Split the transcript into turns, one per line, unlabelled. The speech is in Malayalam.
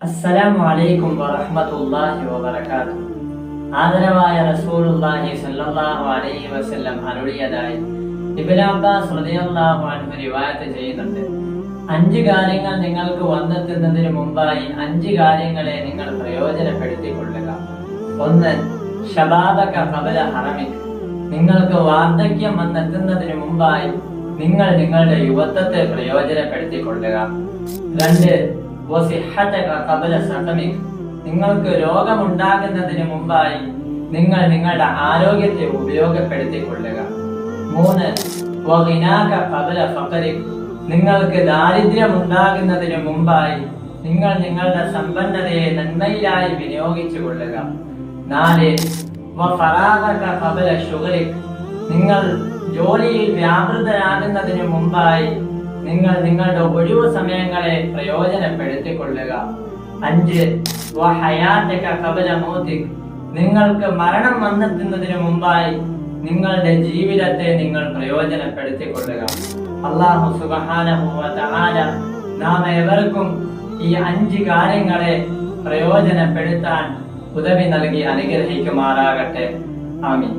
അസ്സലാമു അലൈക്കും വറഹ്മത്തുള്ളാഹി വബറകാതുഹു. ആദരവായ റസൂലുള്ളാഹി സ്വല്ലല്ലാഹു അലൈഹി വസല്ലം അരുളിയതായി ഇബ്നു അബ്ബാസ് റളിയല്ലാഹു അൻഹു റിവായത്ത് ചെയ്യുന്നുണ്ട്. 5 കാര്യങ്ങൾ നിങ്ങൾക്ക് വന്നെത്തുന്നതിന് മുമ്പായി 5 കാര്യങ്ങളെ നിങ്ങൾ പ്രയോജനപ്പെടുത്തിക്കൊള്ളുക. 1. ശബാബക ഖബല ഹറമിക്. നിങ്ങൾക്ക് വാർദ്ധക്യം വന്നെത്തുന്നതിന് മുമ്പായി നിങ്ങൾ നിങ്ങളുടെ യുവത്വത്തെ പ്രയോജനപ്പെടുത്തിക്കൊള്ളുക. 2. വസിഹതക ഖബല സഖമിക്. നിങ്ങൾക്ക് രോഗമുണ്ടാകുന്നതിന് മുമ്പായി നിങ്ങൾ നിങ്ങളുടെ ആരോഗ്യത്തെ ഉപയോഗപ്പെടുത്തിക്കൊള്ളുക. 3. വഗിനാക ഖബല ഫഖരിക്. നിങ്ങൾക്ക് ദാരിദ്ര്യമുണ്ടാകുന്നതിന് മുമ്പായി നിങ്ങൾ നിങ്ങളുടെ സമ്പന്നതയെ നന്മയിലായി വിനിയോഗിച്ചു കൊള്ളുക. 4. വഫറാഗക ഖബല ശുഗ്ലിക്. നിങ്ങൾ ജോലിയിൽ വ്യാപൃതരാകുന്നതിന് മുമ്പായി നിങ്ങൾ നിങ്ങളുടെ ഒഴിവു സമയങ്ങളെ പ്രയോജനപ്പെടുത്തിക്കൊള്ളുക. 5. വഹയാതക ഖബല മൗതിക്. നിങ്ങൾക്ക് മരണം വന്നെത്തുന്നതിന് മുമ്പായി നിങ്ങളുടെ ജീവിതത്തെ നിങ്ങൾ പ്രയോജനപ്പെടുത്തിക്കൊള്ളുക. അല്ലാഹു സുബ്ഹാനഹു വ തആല നാം ഏവർക്കും ഈ 5 കാര്യങ്ങളെ പ്രയോജനപ്പെടുത്താൻ ഉദവി നൽകി അനുഗ്രഹിക്കുമാറാകട്ടെ. ആമീൻ.